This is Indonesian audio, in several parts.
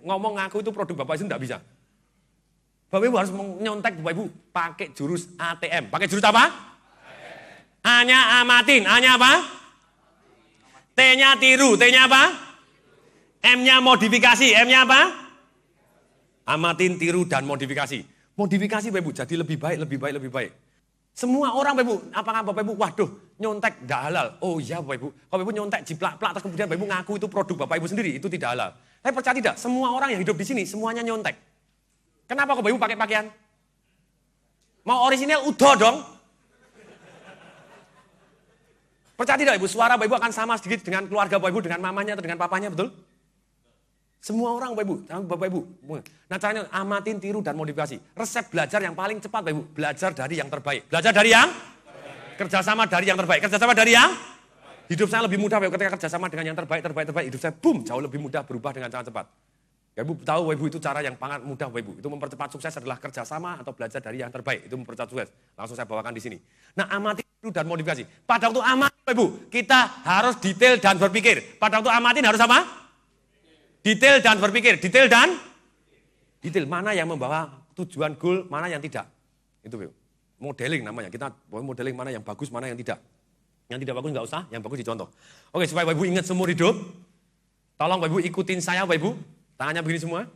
ngomong ngaku itu produk Bapak itu enggak bisa. Bapak Ibu harus nyontek Bapak Ibu pakai jurus ATM. Pakai jurus apa? A-nya amatin, A-nya apa? T-nya tiru, T-nya apa? M-nya modifikasi, M-nya apa? Amatin, tiru, dan modifikasi. Modifikasi Bapak Ibu jadi lebih baik, lebih baik, lebih baik. Semua orang Bapak Ibu, apakah Bapak Ibu, waduh nyontek enggak halal. Oh iya Bapak Ibu, kalau Bapak Ibu nyontek jiplak-plak, terus kemudian Bapak Ibu ngaku itu produk Bapak Ibu sendiri, itu tidak halal. Tapi percaya tidak, semua orang yang hidup di sini semuanya nyontek. Kenapa kok Bapak Ibu pakai pakaian? Mau orisinal udah dong. Percaya tidak Ibu, suara Bapak Ibu akan sama sedikit dengan keluarga Bapak Ibu, dengan mamanya atau dengan papanya, betul? Semua orang Bapak Ibu. Nah caranya amatin, tiru, dan modifikasi. Resep belajar yang paling cepat Bapak Ibu, belajar dari yang terbaik. Belajar dari yang? Kerjasama dari yang terbaik. Kerjasama dari yang? Hidup saya lebih mudah Bapak Ibu, ketika kerjasama dengan yang terbaik. Hidup saya boom, jauh lebih mudah berubah dengan sangat cepat. Bapak Ibu tahu Bapak Ibu itu cara yang sangat mudah Bapak Ibu. Itu mempercepat sukses adalah kerjasama atau belajar dari yang terbaik. Itu mempercepat sukses. Langsung saya bawakan di sini. Nah amati dan modifikasi. Pada waktu amati Bapak Ibu, kita harus detail dan berpikir. Pada waktu amatin harus apa? Detail dan berpikir. Detail. Mana yang membawa tujuan goal, mana yang tidak. Itu Bapak Ibu. Modeling namanya. Kita modeling mana yang bagus, mana yang tidak. Yang tidak bagus nggak usah, yang bagus dicontoh. Oke, supaya Bapak Ibu ingat seumur hidup. Tolong Bapak Ibu ikutin saya Bapak Ibu. Tangannya begini semua.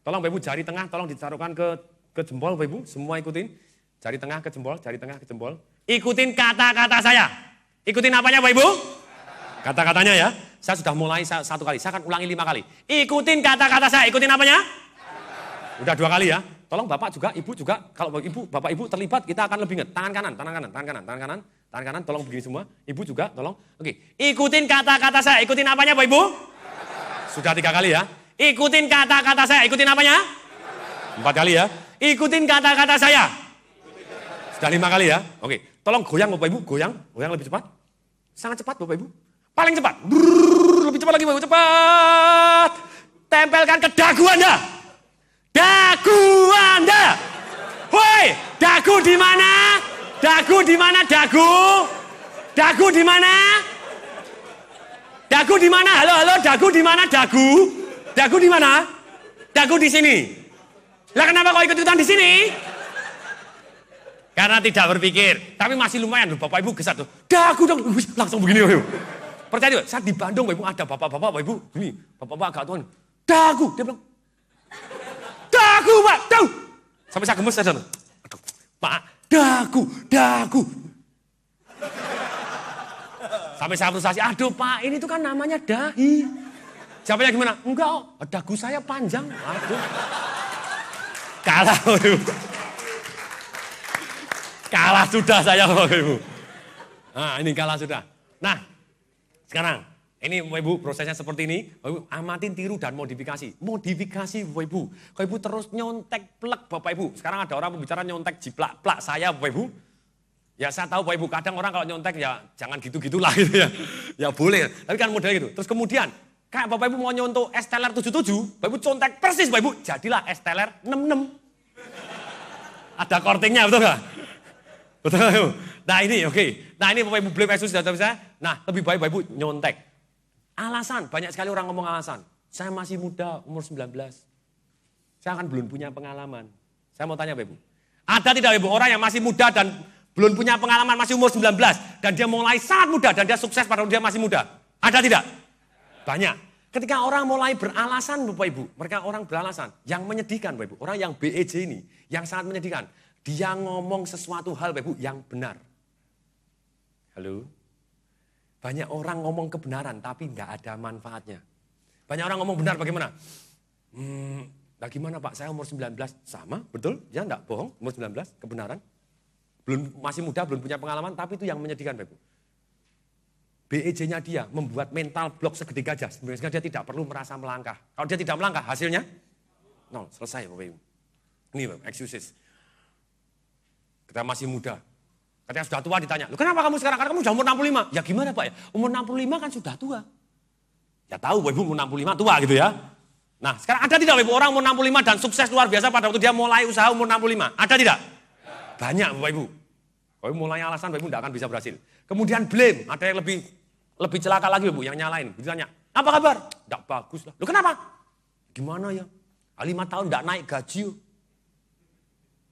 Tolong Bapak Ibu jari tengah, tolong ditaruhkan ke jempol Bapak Ibu. Semua ikutin. Jari tengah ke jempol, jari tengah ke jempol. Ikutin kata-kata saya. Ikutin apanya Bapak Ibu? Kata-katanya ya. Saya sudah mulai satu kali, saya akan ulangi 5 kali. Ikutin kata-kata saya, ikutin apanya? Udah 2 kali ya. Tolong Bapak juga, Ibu juga. Kalau Bapak Ibu terlibat, kita akan lebih ingat. Tangan kanan. Tolong begini semua. Ibu juga, tolong. Oke. Ikutin kata-kata saya, ikutin apanya Bapak Ibu? Sudah 3 kali ya. Ikutin kata-kata saya, ikutin apanya? 4 kali ya. Ikutin kata-kata saya. Sudah 5 kali ya. Oke. Tolong goyang Bapak Ibu, goyang lebih cepat. Sangat cepat Bapak Ibu. Paling cepat. Lebih cepat lagi Bapak Ibu, cepat. Tempelkan ke dagu Anda. Dagu Anda. Woi, dagu di mana? Dagu di mana? Dagu? Dagu di mana? Dagu di mana? Halo, dagu di mana? Dagu? Dagu di mana? Dagu di sini. Lah kenapa kau ikut-ikutan di sini? Karena tidak berpikir. Tapi masih lumayan Bapak Ibu gesat tuh. Dagu dong, langsung begini Bapak Ibu. Percaya tidak? Saat di Bandung Bapak Ibu ada bapak-bapak Bapak Ibu. Ini bapak-bapak agak tuan. Dagu, dia bilang. Dagu Pak, dagu. Sampai saya gemes saja. Aduh, Pak, dagu. Sampai saya frustasi, aduh Pak, ini tuh kan namanya dahi. Siapanya gimana? Enggak, dagu saya panjang. Aduh. Kalah Bapak Ibu. Kalah sudah saya Bapak Ibu. Nah ini kalah sudah. Nah sekarang ini Bapak Ibu prosesnya seperti ini. Bapak Ibu amatin, tiru, dan modifikasi. Modifikasi Bapak Ibu. Bapak Ibu terus nyontek plek Bapak Ibu. Sekarang ada orang pembicara nyontek jiplak-plak saya Bapak Ibu. Ya saya tahu Bapak Ibu, kadang orang kalau nyontek ya jangan gitu-gitulah gitu ya. Ya boleh, tapi kan modelnya gitu. Terus kemudian, kayak Bapak Ibu mau nyontoh Esteller 77, Bapak Ibu contek persis Bapak Ibu, jadilah Esteller 66. Ada kortingnya, betul nggak? Betul Bapak Ibu? Nah ini oke. Nah ini Bapak Ibu beli Yesus sudah saya. Nah lebih baik Bapak Ibu nyontek. Alasan, banyak sekali orang ngomong alasan. Saya masih muda, umur 19. Saya kan belum punya pengalaman. Saya mau tanya Bapak Ibu. Ada tidak Bapak Ibu orang yang masih muda dan belum punya pengalaman, masih umur 19. Dan dia mulai sangat muda dan dia sukses pada dia masih muda. Ada tidak? Banyak. Ketika orang mulai beralasan Bapak Ibu. Mereka orang beralasan. Yang menyedihkan Bapak Ibu. Orang yang BEJ ini. Yang sangat menyedihkan. Dia ngomong sesuatu hal Bapak Ibu yang benar. Halo? Banyak orang ngomong kebenaran tapi nggak ada manfaatnya. Banyak orang ngomong benar bagaimana? Bagaimana Pak? Saya umur 19. Sama, betul? Ya enggak bohong, umur 19, kebenaran. Masih muda, belum punya pengalaman, tapi itu yang menyedihkan Bapak Ibu. BEJ-nya dia membuat mental blok segede gajah. Sehingga dia tidak perlu merasa melangkah. Kalau dia tidak melangkah, hasilnya? Nol, selesai Bapak Ibu. Ini Bapak, excuses. Kita masih muda. Ketika sudah tua ditanya, loh kenapa kamu sekarang? Karena kamu sudah umur 65. Ya gimana Pak ya? Umur 65 kan sudah tua. Ya tahu Bapak Ibu umur 65 tua gitu ya. Nah sekarang ada tidak Bapak Ibu orang umur 65 dan sukses luar biasa pada waktu dia mulai usaha umur 65? Ada tidak? Banyak Bapak Ibu. Kalau mulai alasan Bapak Ibu tidak akan bisa berhasil. Kemudian blame, ada yang lebih celaka lagi Bapak Ibu yang nyalain. Ditanya, apa kabar? Tidak bagus lah. Loh kenapa? Gimana ya? 5 tahun enggak naik gaji.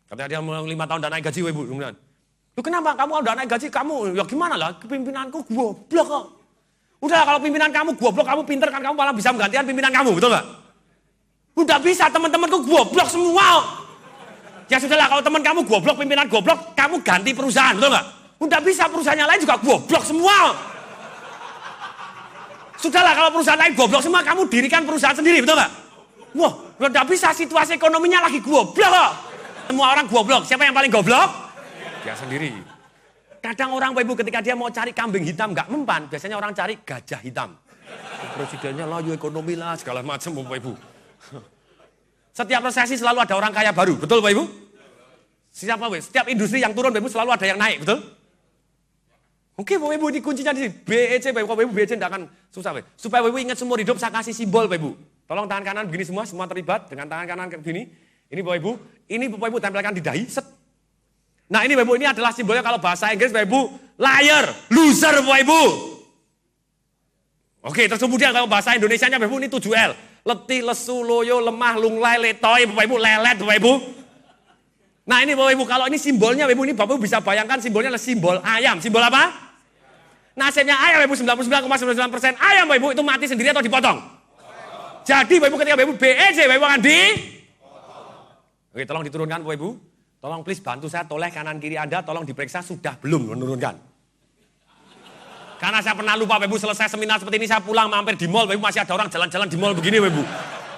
Katanya dia mau 5 tahun enggak naik gaji, Ibu. Kemudian, "Lu kenapa kamu enggak naik gaji? Kamu ya gimana lah? Pimpinanku goblok kok." Udah kalau pimpinan kamu goblok, kamu pinter kan, kamu malah bisa menggantikan pimpinan kamu, betul nggak? Udah bisa, teman-temanku goblok semua. Ya sudahlah, kalau teman kamu goblok, pimpinan goblok, kamu ganti perusahaan, betul nggak? Udah bisa, perusahaannya lain juga goblok semua. Sudahlah, kalau perusahaan lain goblok semua, kamu dirikan perusahaan sendiri, betul nggak? Wah, udah bisa, situasi ekonominya lagi goblok kok. Semua orang goblok, siapa yang paling goblok? Dia sendiri. Kadang orang Bapak Ibu ketika dia mau cari kambing hitam nggak mempan, biasanya orang cari gajah hitam. Presidennya laju ekonomi lah, segala macam Bapak Ibu. Setiap resesi selalu ada orang kaya baru, betul Bapak Ibu? Setiap industri yang turun Bapak Ibu selalu ada yang naik, betul? Oke Bapak Ibu, ini kuncinya di sini. BEC Bapak Ibu, BEC tidak akan susah Bapak. Supaya Bapak Ibu ingat seumur hidup saya kasih simbol Bapak Ibu. Tolong tangan kanan begini semua terlibat dengan tangan kanan begini. Ini Bapak Ibu, ini Bapak Ibu tempelkan di dahi, set. Nah ini Bapak Ibu, ini adalah simbolnya kalau bahasa Inggris Bapak Ibu, liar, loser Bapak Ibu. Oke, terus kemudian kalau bahasa Indonesianya Bapak Ibu ini 7L. Letih, lesu, loyo, lemah, lunglai, letoy, Bapak Ibu, lelet Bapak Ibu. Nah ini Bapak Ibu, kalau ini simbolnya Bapak Ibu, ini Bapak Ibu bisa bayangkan simbolnya adalah simbol ayam. Simbol apa? Nasibnya ayam Bapak Ibu, 99,99% ayam Bapak Ibu itu mati sendiri atau dipotong? Jadi Bapak Ibu ketika Bapak Ibu BEC, Bapak Ibu akan Oke, tolong diturunkan Bapak Ibu. Tolong please bantu saya toleh kanan kiri Anda, tolong diperiksa sudah belum menurunkan. Karena saya pernah lupa Bapak Ibu, selesai seminar seperti ini saya pulang mampir di mall, Bapak Ibu masih ada orang jalan-jalan di mall begini Bapak Ibu.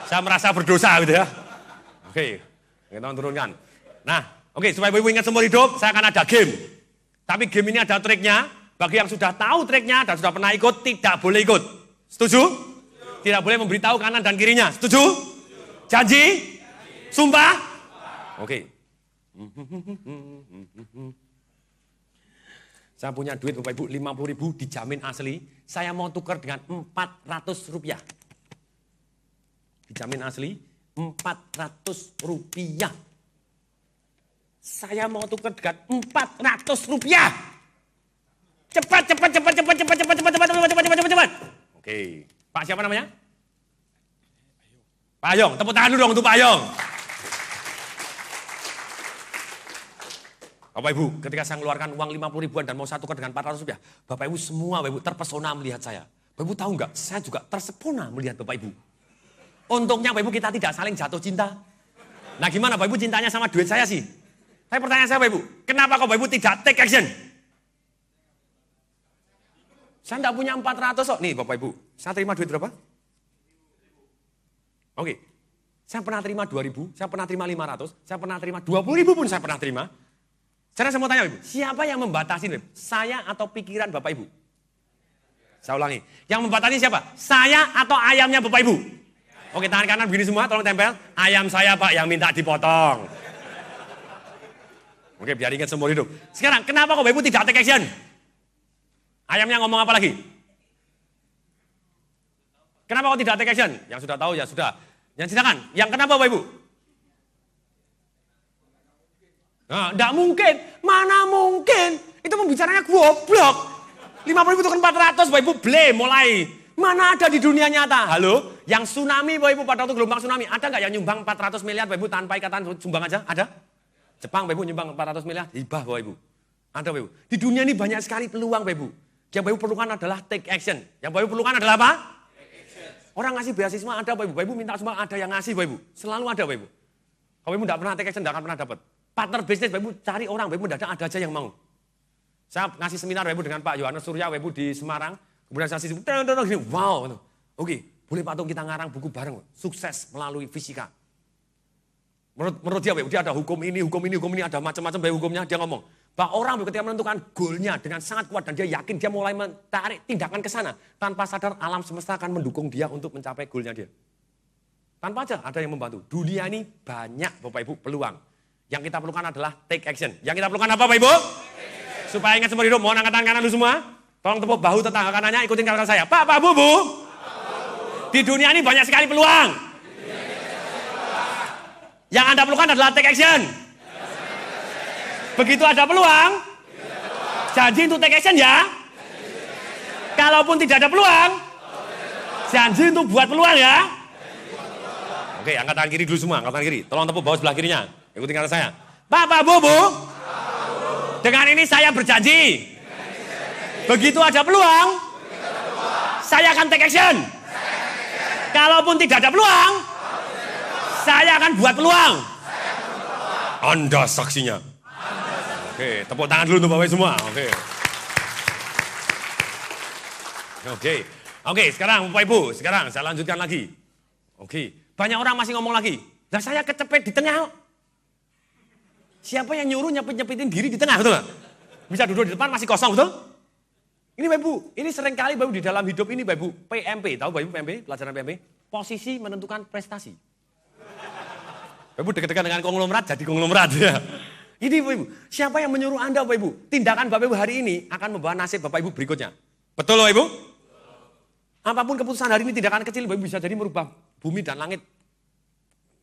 Saya merasa berdosa gitu ya. Oke, tolong turunkan. Nah, oke, supaya Bapak Ibu ingat seumur hidup, saya akan ada game. Tapi game ini ada triknya, bagi yang sudah tahu triknya dan sudah pernah ikut, tidak boleh ikut. Setuju? Tidak boleh memberitahu kanan dan kirinya, setuju? Janji? Sumpah? Oke. Saya punya duit Bapak Ibu 50.000 dijamin asli. Saya mau tukar dengan 400 rupiah. Dijamin asli 400 rupiah. Saya mau tukar dengan 400 rupiah. Cepat. Oke. Pak siapa namanya? Pak Ayong. Tepuk tangan dulu dong untuk Pak Ayong. Bapak Ibu, ketika saya mengeluarkan uang 50 ribuan dan mau saya tukar dengan 400 rupiah, Bapak Ibu semua Bapak Ibu terpesona melihat saya. Bapak Ibu tahu nggak? Saya juga tersepona melihat Bapak Ibu. Untungnya Bapak Ibu kita tidak saling jatuh cinta. Nah gimana Bapak Ibu cintanya sama duit saya sih? Saya pertanyaan saya Bapak Ibu, kenapa kok Bapak Ibu tidak take action? Saya tidak punya 400 kok. Nih Bapak Ibu, saya terima duit berapa? Oke, saya pernah terima 2.000, saya pernah terima 500, saya pernah terima 20.000 pun saya pernah terima. Saya mau tanya Ibu, siapa yang membatasi Ibu? Saya atau pikiran Bapak Ibu? Saya ulangi, yang membatasi siapa? Saya atau ayamnya Bapak Ibu? Oke, tangan kanan begini semua, tolong tempel. Ayam saya Pak yang minta dipotong. Oke, biar ingat seumur hidup. Sekarang, kenapa kok Bapak Ibu tidak take action? Ayamnya ngomong apa lagi? Kenapa kok tidak take action? Yang sudah tahu ya sudah. Yang silakan, yang kenapa Bapak Ibu? Nah, enggak mungkin, mana mungkin, itu pembicaranya goblok. 50.000 itu kan 400, Bapak Ibu blame mulai. Mana ada di dunia nyata, halo? Yang tsunami Bapak Ibu pada waktu gelombang tsunami, ada nggak yang nyumbang 400 miliar Bapak Ibu tanpa ikatan sumbang aja, ada? Jepang Bapak Ibu nyumbang 400 miliar, hibah Bapak Ibu. Ada Bapak Ibu, di dunia ini banyak sekali peluang Bapak Ibu. Yang Bapak Ibu perlukan adalah take action. Yang Bapak Ibu perlukan adalah apa? Orang ngasih beasiswa ada Bapak Ibu, Bapak Ibu minta sumbang ada yang ngasih Bapak Ibu. Selalu ada Bapak Ibu. Kalau Bapak Ibu tidak pernah take action, tidak akan pernah dapat. Partner bisnis, Bapak Ibu cari orang, Bapak Ibu mendadak ada aja yang mau. Saya ngasih seminar Bapak Ibu dengan Pak Yohanes Surya, Bapak Ibu di Semarang. Kemudian saya kasih gini, wow. Oke, boleh Pak Tung kita ngarang buku bareng. Sukses melalui fisika. Menurut dia, Bapak Ibu, dia ada hukum ini, ada macam-macam Bapak hukumnya. Dia ngomong, bahwa orang ketika menentukan goalnya dengan sangat kuat dan dia yakin dia mulai menarik tindakan ke sana. Tanpa sadar alam semesta akan mendukung dia untuk mencapai goalnya dia. Tanpa aja ada yang membantu. Dunia ini banyak Bapak Ibu peluang. Yang kita perlukan adalah take action. Yang kita perlukan apa Bapak Ibu? Supaya ingat seumur hidup, mohon angkat tangan kanan dulu semua. Tolong tepuk bahu tetangga kanannya, ikutin kata saya. Pak Bu. Di dunia ini banyak sekali peluang. Yang Anda perlukan adalah take action. Begitu ada peluang, janji untuk take action ya. Kalaupun tidak ada peluang, janji untuk buat peluang ya. Oke, angkat tangan kiri dulu semua, angkat tangan kiri. Tolong tepuk bawah sebelah kirinya. Ikuti kata saya. Bapak, Bu, dengan ini saya berjanji. Begitu ada peluang, saya akan take action. Kalaupun tidak ada peluang, saya akan buat peluang. Anda saksinya. Oke, tepuk tangan dulu untuk Bapak semua. Oke, sekarang Bapak Ibu, sekarang saya lanjutkan lagi. Oke, banyak orang masih ngomong lagi. Lah saya kecepet di tengah. Siapa yang nyuruh nyepit-nyepitin diri di tengah, betul gak? Bisa duduk di depan masih kosong, betul? Ini Bapak Ibu, ini seringkali Bapak Ibu di dalam hidup ini Bapak Ibu, PMP, tahu Bapak Ibu PMP, pelajaran PMP? Posisi menentukan prestasi. Bapak Ibu dekat-dekat dengan konglomerat, jadi konglomerat ya. Ini Bapak Ibu, siapa yang menyuruh Anda Bapak Ibu? Tindakan Bapak Ibu hari ini akan membawa nasib Bapak Ibu berikutnya. Betul Bapak Ibu? Apapun keputusan hari ini tindakan kecil Bapak Ibu bisa jadi merubah bumi dan langit.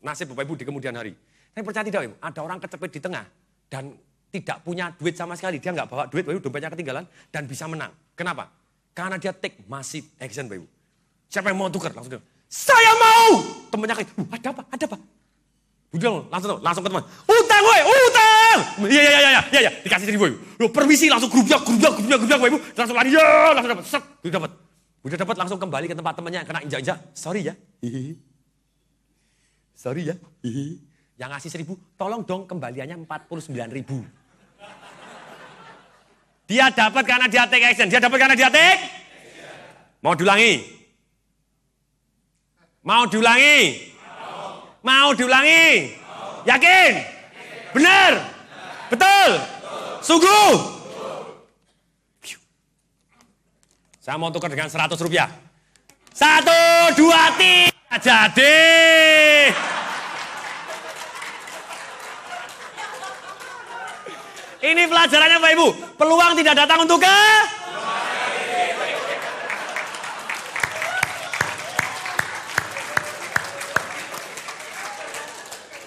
Nasib Bapak Ibu di kemudian hari. Saya percaya tidak Bapak Ibu, ada orang kecepet di tengah dan tidak punya duit sama sekali. Dia nggak bawa duit Bapak Ibu, dompetnya ketinggalan dan bisa menang. Kenapa? Karena dia take massive action Bapak Ibu. Siapa yang mau tukar? Langsung dia, saya mau! Temennya kayak, ada apa? Ada apa? Udah langsung ke teman. Utang gue, utang. Iya. Dikasih 1.000 Ibu. Loh, permisi langsung grubiak Bapak Ibu. Langsung lari, ya, langsung dapat. Set, dapat. Udah dapat langsung kembali ke tempat temannya kena injak-injak. Sorry ya. Sorry ya. Yang ngasih 1.000, tolong dong kembaliannya 49.000. Dia dapat karena dia take action. Dia dapat karena dia take. Mau diulangi? Mau diulangi? Mau diulangi? Yakin? Benar? Betul? Sungguh? Saya mau tukar dengan 100 rupiah. 1, 2, 3, jadi. Ini pelajarannya Bapak Ibu. Peluang tidak datang untuk ke?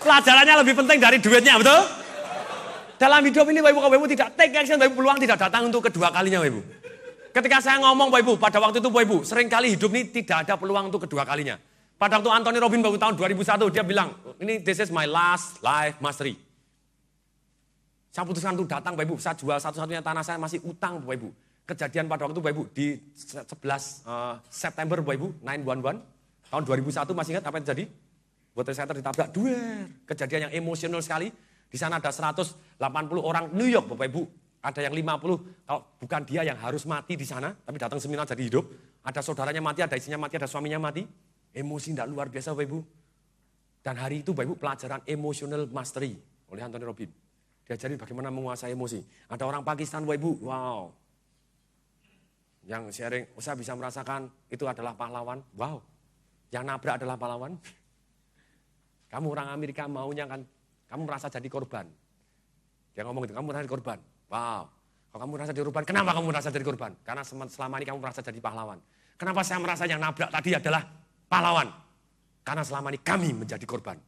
Pelajarannya lebih penting dari duitnya, betul? Dalam hidup ini Bapak Ibu tidak take action, Bapak Ibu, peluang tidak datang untuk kedua kalinya Bapak Ibu. Ketika saya ngomong Bapak Ibu, pada waktu itu Bapak Ibu, seringkali hidup ini tidak ada peluang untuk kedua kalinya. Pada waktu Anthony Robbins Bapak Ibu tahun 2001, dia bilang, ini this is my last life mastery. Saya putuskan untuk datang Bapak Ibu, saya jual satu-satunya tanah saya masih utang Bapak Ibu. Kejadian pada waktu Bapak Ibu, di 11 September Bapak Ibu, 9/11, tahun 2001 masih ingat apa yang terjadi? Water center ditabrak, duer. Kejadian yang emosional sekali. Di sana ada 180 orang New York, Bapak Ibu. Ada yang 50, kalau bukan dia yang harus mati di sana, tapi datang seminar jadi hidup. Ada saudaranya mati, ada istrinya mati, ada suaminya mati. Emosi tidak luar biasa, Bapak Ibu. Dan hari itu, Bapak Ibu, pelajaran emotional mastery oleh Anthony Robbins. Diajarin bagaimana menguasai emosi. Ada orang Pakistan, Bapak Ibu, wow. Yang sharing, saya bisa merasakan itu adalah pahlawan. Wow, yang nabrak adalah pahlawan. Kamu orang Amerika maunya kan, kamu merasa jadi korban. Dia ngomong gitu, kamu merasa jadi korban. Wow, kalau kamu merasa jadi korban, kenapa kamu merasa jadi korban? Karena selama ini kamu merasa jadi pahlawan. Kenapa saya merasa yang nabrak tadi adalah pahlawan? Karena selama ini kami menjadi korban.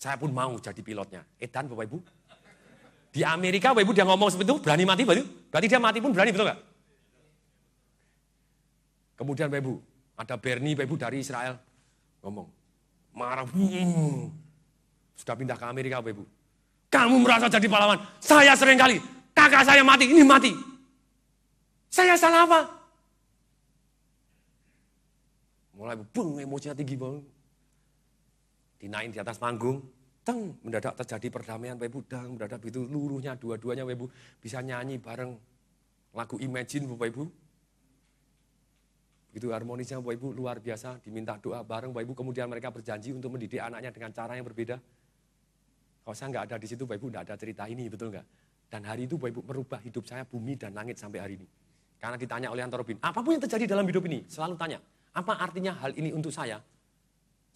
Saya pun mau jadi pilotnya. Edan Bapak Ibu. Di Amerika Bapak Ibu dia ngomong seperti itu, berani mati Bapak Ibu. Berarti dia mati pun berani, betul gak? Kemudian Bapak Ibu, ada Bernie Bapak Ibu dari Israel. Ngomong. Marah, sudah pindah ke Amerika Bapak Ibu. Kamu merasa jadi pahlawan, saya sering kali, kakak saya mati, ini mati. Saya salah apa? Mulai bung, emosinya tinggi banget. Dinaik di atas panggung, mendadak terjadi perdamaian Bapak Ibu, mendadak itu luruhnya dua-duanya Bapak Ibu bisa nyanyi bareng lagu Imagine Bapak Ibu. Itu harmonisnya Bapak Ibu luar biasa, diminta doa bareng Bapak Ibu, kemudian mereka berjanji untuk mendidik anaknya dengan cara yang berbeda. Kalau saya nggak ada di situ Bapak Ibu nggak ada cerita ini, betul nggak? Dan hari itu Bapak Ibu merubah hidup saya, bumi dan langit sampai hari ini. Karena ditanya oleh Anthony Robbins, apapun yang terjadi dalam hidup ini, selalu tanya, apa artinya hal ini untuk saya?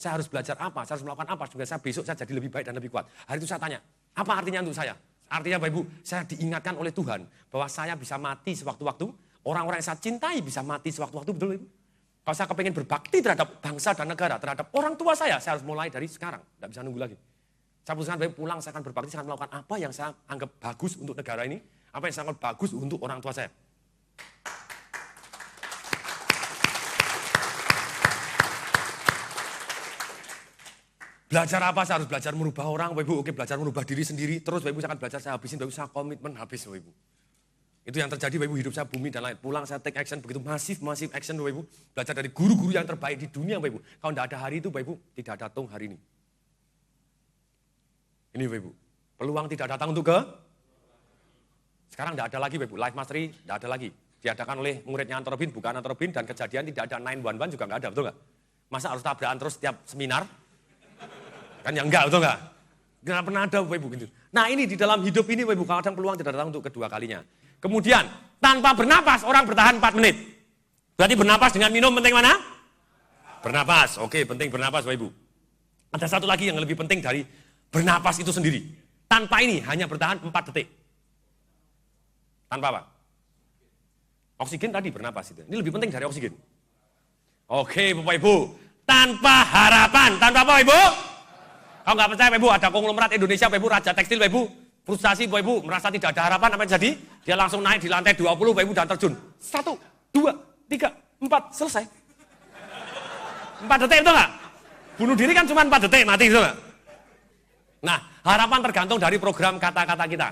Saya harus belajar apa, saya harus melakukan apa, supaya saya besok saya jadi lebih baik dan lebih kuat. Hari itu saya tanya, apa artinya untuk saya? Artinya Bapak Ibu, saya diingatkan oleh Tuhan bahwa saya bisa mati sewaktu-waktu. Orang-orang yang saya cintai bisa mati sewaktu-waktu, betul Ibu? Kalau saya kepengen berbakti terhadap bangsa dan negara, terhadap orang tua saya harus mulai dari sekarang. Tidak bisa nunggu lagi. Saya putuskan pulang, saya akan berbakti, saya akan melakukan apa yang saya anggap bagus untuk negara ini, apa yang saya anggap bagus untuk orang tua saya. Belajar apa? Saya harus belajar merubah orang, Bapak Ibu. Oke, belajar merubah diri sendiri. Terus Bapak Ibu saya akan belajar, saya habisin, Bapak Ibu saya komitmen habis, Bapak Ibu. Itu yang terjadi, Bapak Ibu, hidup saya bumi dan lain. Pulang saya take action, begitu masif action, Bapak Ibu. Belajar dari guru-guru yang terbaik di dunia, Bapak Ibu. Kalau tidak ada hari itu, Bapak Ibu, tidak datang hari ini. Ini, Bapak Ibu. Peluang tidak datang untuk ke? Sekarang tidak ada lagi, Bapak Ibu. Life Mastery tidak ada lagi. Diadakan oleh muridnya Antorobin, bukan Antorobin, dan kejadian tidak ada 911 juga nggak ada, betul nggak? Masa harus tabrakan terus setiap seminar? Kan ya enggak, betul enggak? Enggak pernah ada, Bapak Ibu. Gitu. Nah ini di dalam hidup ini, Bapak Ibu, kadang peluang tidak datang untuk kedua kalinya. Kemudian, tanpa bernapas, orang bertahan 4 menit. Berarti bernapas dengan minum penting mana? Bernapas, oke, penting bernapas, Bapak Ibu. Ada satu lagi yang lebih penting dari bernapas itu sendiri. Tanpa ini, hanya bertahan 4 detik. Tanpa apa? Oksigen tadi bernapas itu. Ini lebih penting dari oksigen. Oke, Bapak Ibu. Tanpa harapan. Tanpa apa, Bapak Ibu? Kalau nggak percaya, Bapak Ibu, ada konglomerat Indonesia, Bapak Ibu, Raja Tekstil, Bapak Ibu, frustasi, Bapak Ibu, merasa tidak ada harapan, apa yang jadi? Dia langsung naik di lantai 20, Bapak Ibu, dan terjun. 1, 2, 3, 4, selesai. 4 detik, itu nggak? Bunuh diri kan cuma 4 detik, mati, itu nggak? Nah, harapan tergantung dari program kata-kata kita.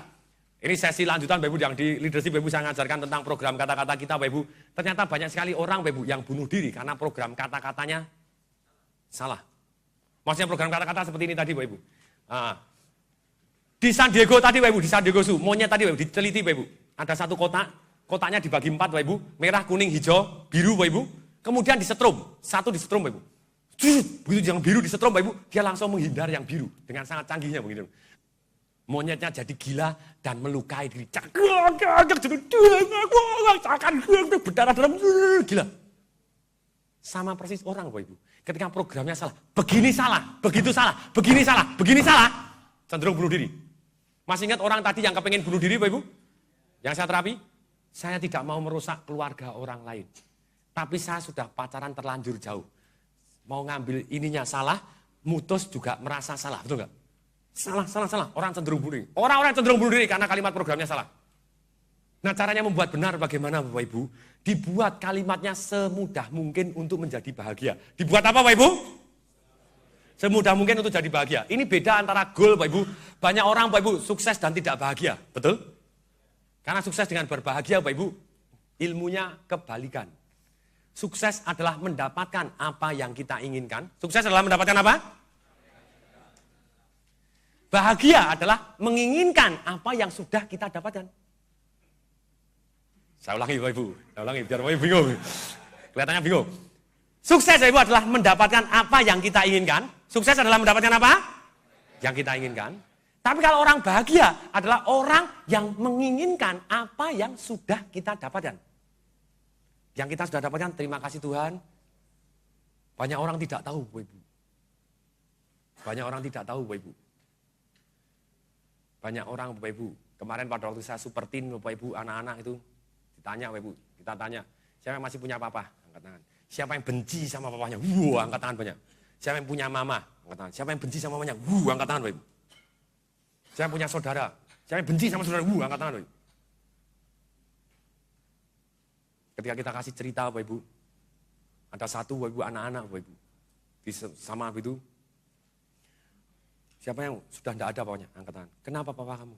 Ini sesi lanjutan, Bapak Ibu, yang di leadership, Bapak Ibu, saya ngajarkan tentang program kata-kata kita, Bapak Ibu. Ternyata banyak sekali orang, Bapak Ibu, yang bunuh diri karena program kata-katanya salah. Maksudnya program kata-kata seperti ini tadi, Bapak Ibu. Di San Diego tadi, Bapak Ibu, di San Diego Zoo, monyet tadi, Bapak Ibu, diteliti, Bapak Ibu. Ada satu kotak, kotaknya dibagi 4, Bapak Ibu. Merah, kuning, hijau, biru, Bapak Ibu. Kemudian disetrum, satu disetrum, Bapak Ibu. Begitu yang biru disetrum, Bapak Ibu, dia langsung menghindar yang biru. Dengan sangat canggihnya begitu. Monyetnya jadi gila dan melukai diri. Berdarah-darah, gila. Sama persis orang, Bapak Ibu. Ketika programnya salah, begini salah, begitu salah, begini salah, begini salah, cenderung bunuh diri. Masih ingat orang tadi yang kepengen bunuh diri, Bapak Ibu? Yang saya terapi? Saya tidak mau merusak keluarga orang lain. Tapi saya sudah pacaran terlanjur jauh. Mau ngambil ininya salah, mutus juga merasa salah, betul nggak? Salah. Orang cenderung bunuh diri. Orang-orang cenderung bunuh diri karena kalimat programnya salah. Nah caranya membuat benar bagaimana Bapak Ibu? Dibuat kalimatnya semudah mungkin untuk menjadi bahagia. Dibuat apa Bapak Ibu? Semudah mungkin untuk jadi bahagia. Ini beda antara goal Bapak Ibu. Banyak orang Bapak Ibu sukses dan tidak bahagia. Betul? Karena sukses dengan berbahagia Bapak Ibu, ilmunya kebalikan. Sukses adalah mendapatkan apa yang kita inginkan. Sukses adalah mendapatkan apa? Bahagia adalah menginginkan apa yang sudah kita dapatkan. Saya ulangi Bapak Ibu, saya ulangi biar Bapak Ibu bingung. Kelihatannya bingung. Sukses Bapak Ibu adalah mendapatkan apa yang kita inginkan. Sukses adalah mendapatkan apa? Yang kita inginkan. Tapi kalau orang bahagia adalah orang yang menginginkan apa yang sudah kita dapatkan. Yang kita sudah dapatkan, terima kasih Tuhan. Banyak orang tidak tahu Bapak Ibu. Banyak orang tidak tahu Bapak Ibu. Banyak orang Bapak Ibu. Kemarin pada waktu saya super teen Bapak Ibu, anak-anak itu ditanya Bapak Ibu, kita tanya, siapa yang masih punya papa? Angkat tangan. Siapa yang benci sama papanya? Angkat tangan banyak. Siapa yang punya mama? Angkat tangan. Siapa yang benci sama mamanya? Angkat tangan Bapak Ibu. Siapa yang punya saudara? Siapa yang benci sama saudara? Angkat tangan Bapak Ibu. Ketika kita kasih cerita Bapak Ibu, ada satu Bapak Ibu anak-anak Bapak Ibu. Sama Bapak Ibu. Siapa yang sudah tidak ada papanya? Angkat tangan. Kenapa papa kamu?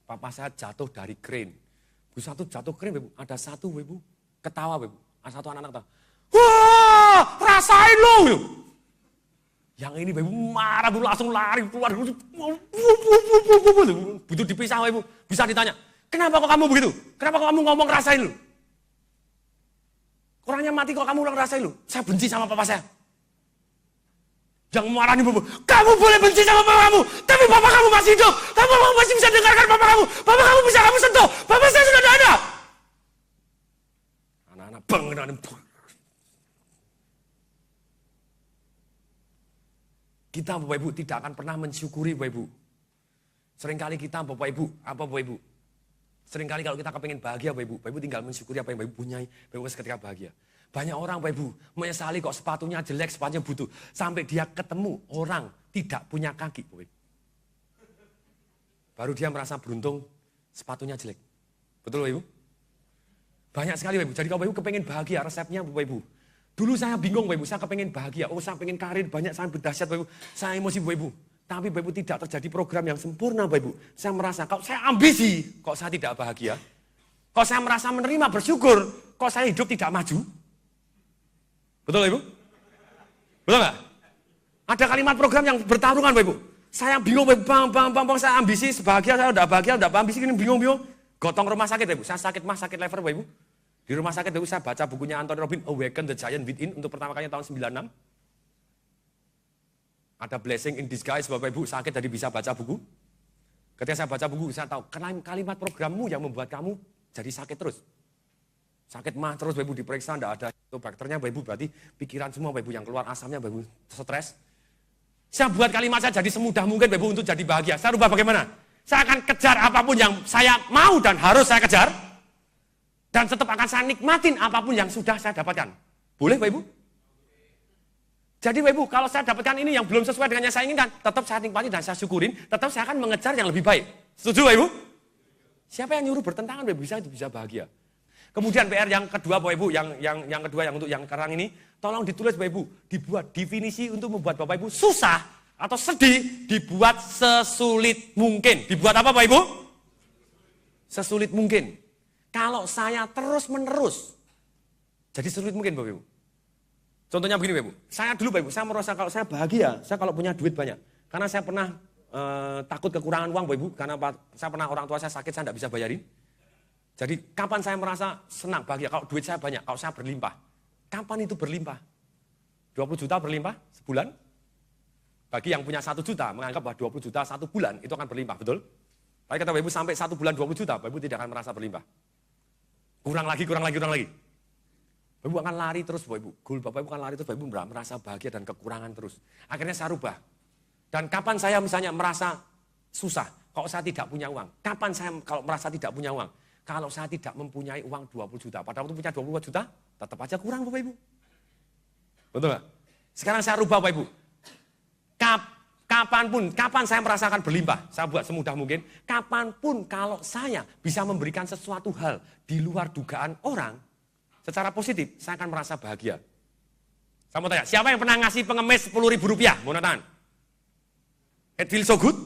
Papa saya jatuh dari crane. Bu satu jatuh crane, Bapak Ibu. Ada satu, Bapak Ibu, ketawa, Bapak Ibu. Ada satu anak-anak ketawa. Wah, rasain lu. Yang ini, Bapak Ibu, marah, Bapak Ibu, langsung lari keluar. Butuh dipisah, Bapak Ibu. Bisa ditanya, kenapa kok kamu begitu? Kenapa kok kamu ngomong rasain lu? Orangnya mati kok kamu ulang rasain lu? Saya benci sama papa saya. Yang marahin Bapak, kamu boleh benci sama papa kamu, tapi papa kamu masih hidup. Papa kamu masih bisa dengarkan papa kamu. Papa kamu bisa kamu sentuh. Papa saya sudah tidak ada. Anak-anak bang. Kita Bapak Ibu tidak akan pernah mensyukuri Bapak Ibu. Seringkali kita Bapak Ibu, apa Bapak Ibu? Seringkali kalau kita kepengen bahagia Bapak Ibu tinggal mensyukuri apa yang Bapak Ibu punyai, Bapak Ibu seketika bahagia. Banyak orang Bapak Ibu menyesali kok sepatunya jelek, sepatunya butuh. Sampai dia ketemu orang tidak punya kaki Bapak Ibu. Baru dia merasa beruntung sepatunya jelek. Betul Bapak Ibu? Banyak sekali Bapak Ibu. Jadi kalau Bapak Ibu kepengen bahagia, resepnya Bapak Ibu. Dulu saya bingung Bapak Ibu, saya kepengen bahagia. Oh saya pengen karir banyak, saya berdahsyat Bapak Ibu. Saya emosi Bapak Ibu. Tapi Bapak Ibu tidak terjadi program yang sempurna Bapak Ibu. Saya merasa, kok saya ambisi, kok saya tidak bahagia. Kok saya merasa menerima, bersyukur, kok saya hidup tidak maju. Betul Bapak Ibu? Betul nggak? Ada kalimat program yang bertarungan Bapak Ibu. Saya bingung Bapak Ibu, saya ambisi, sebahagia, saya udah bahagia, udah ambisi, ini bingung. Gotong rumah sakit Bapak Ibu, saya sakit mah, sakit lever Bapak Ibu. Di rumah sakit dulu saya baca bukunya Anthony Robbins, Awaken the Giant Within, untuk pertama kalinya tahun 96. Ada blessing in disguise, Bapak Ibu, sakit jadi bisa baca buku. Ketika saya baca buku, saya tahu kalimat programmu yang membuat kamu jadi sakit terus. Sakit mah terus, Bapak Ibu, diperiksa, enggak ada bakternya, Bapak Ibu, berarti pikiran semua, Bapak Ibu, yang keluar asamnya, Bapak Ibu, stres. Saya buat kalimat saya jadi semudah mungkin, Bapak Ibu, untuk jadi bahagia. Saya rubah bagaimana? Saya akan kejar apapun yang saya mau dan harus saya kejar. Dan tetap akan saya nikmatin apapun yang sudah saya dapatkan. Boleh Bapak Ibu? Jadi Bapak Ibu, kalau saya dapatkan ini yang belum sesuai dengan yang saya inginkan, tetap saya nikmati dan saya syukurin, tetap saya akan mengejar yang lebih baik. Setuju Bapak Ibu? Siapa yang nyuruh bertentangan Bapak Ibu, bisa bahagia. Kemudian PR yang kedua Bapak Ibu, yang kedua yang untuk yang sekarang ini, tolong ditulis Bapak Ibu, dibuat definisi untuk membuat Bapak Ibu susah atau sedih, dibuat sesulit mungkin. Dibuat apa Bapak Ibu? Sesulit mungkin. Kalau saya terus-menerus, jadi sulit mungkin Bapak Ibu. Contohnya begini Bapak Ibu, saya dulu Bapak Ibu, saya merasa kalau saya bahagia, saya kalau punya duit banyak. Karena saya pernah takut kekurangan uang Bapak Ibu, karena saya pernah orang tua saya sakit, saya tidak bisa bayarin. Jadi kapan saya merasa senang, bahagia, kalau duit saya banyak, kalau saya berlimpah. Kapan itu berlimpah? 20 juta berlimpah sebulan? Bagi yang punya 1 juta, menganggap bahwa 20 juta 1 bulan, itu akan berlimpah, betul? Tapi kata Bapak Ibu, sampai 1 bulan 20 juta, Bapak Ibu tidak akan merasa berlimpah. Kurang lagi. Bapak Ibu akan lari terus Bapak Ibu. Bapak Ibu akan lari terus, Bapak Ibu merasa bahagia dan kekurangan terus. Akhirnya saya rubah. Dan kapan saya misalnya merasa susah, kalau saya tidak punya uang. Kapan saya kalau merasa tidak punya uang? Kalau saya tidak mempunyai uang 20 juta. Pada waktu punya 20 juta, tetap aja kurang Bapak Ibu. Betul nggak? Sekarang saya rubah Bapak Ibu. Kapan saya merasakan berlimpah, saya buat semudah mungkin. Kapanpun kalau saya bisa memberikan sesuatu hal di luar dugaan orang, secara positif, saya akan merasa bahagia. Saya mau tanya, siapa yang pernah ngasih pengemis Rp10.000? Mau tangan? It feels so good?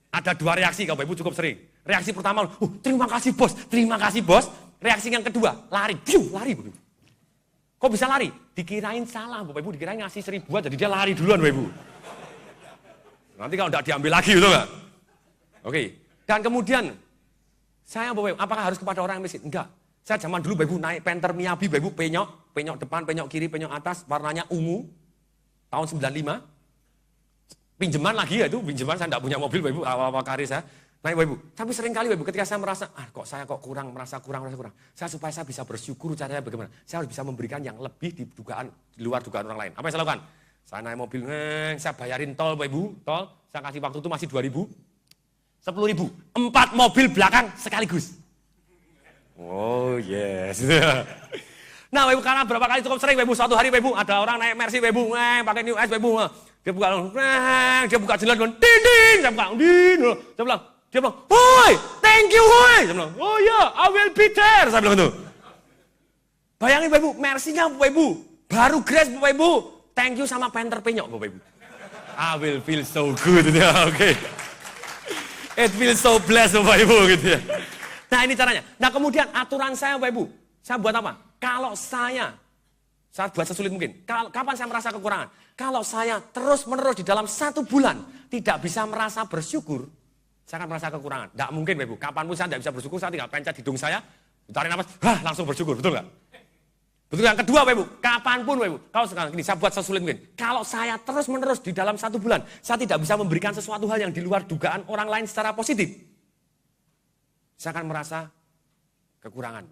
Ada 2 reaksi, kalau Ibu cukup sering. Reaksi pertama, terima kasih bos. Reaksi yang kedua, lari. Begitu. Kok bisa lari? Dikirain salah, Bapak Ibu, dikirain ngasih 1.000 jadi dia lari duluan Bapak Ibu. Nanti kalau tidak diambil lagi, betul nggak? Oke. Dan kemudian, saya Bapak Ibu, apakah harus kepada orang yang miskin? Enggak. Saya zaman dulu Bapak Ibu naik Panther Miyabi, Bapak Ibu penyok depan, penyok kiri, penyok atas, warnanya ungu, tahun 95. Pinjaman lagi ya itu, pinjaman saya tidak punya mobil Bapak Ibu, awal-awal karir saya. Naik Bapak Ibu. Tapi sering kali Bapak Ibu ketika saya merasa, saya kurang. Saya supaya saya bisa bersyukur caranya bagaimana? Saya harus bisa memberikan yang lebih di luar dugaan orang lain. Apa yang saya lakukan? Saya naik mobil, saya bayarin tol Bapak Ibu, tol, saya kasih waktu itu masih 2.000, 10.000, 4 mobil belakang sekaligus. Oh yes. Nah Bapak Ibu, karena berapa kali cukup sering Bapak Ibu, suatu hari Bapak Ibu, ada orang naik Mercy Bapak Ibu, pakai New S Bapak Ibu, dia buka jendela, ding, saya buka, dia bilang, hoi, thank you hoi, saya bilang, oh ya, I will be there, saya bilang itu. Bayangin Bapak Ibu, Mercy-nya Bapak Ibu, baru grace Bapak Ibu, thank you sama Panther penyok Bapak Ibu. I will feel so good, ya, oke. It feels so blessed Bapak Ibu, gitu ya. Nah ini caranya. Nah kemudian aturan saya Bapak Ibu, saya buat apa? Kalau saya buat sesulit mungkin. Kapan saya merasa kekurangan? Kalau saya terus-menerus di dalam 1 bulan tidak bisa merasa bersyukur, saya akan merasa kekurangan. Tidak mungkin Bapak Ibu, kapanpun saya tidak bisa bersyukur, saya tinggal pencet hidung saya, tarik nafas, langsung bersyukur, betul nggak? Betul. Yang kedua Bapak Ibu, kapanpun Bapak Ibu, kalau sekarang gini, saya buat sesulit mungkin. Kalau saya terus-menerus di dalam 1 bulan, saya tidak bisa memberikan sesuatu hal yang di luar dugaan orang lain secara positif, saya akan merasa kekurangan.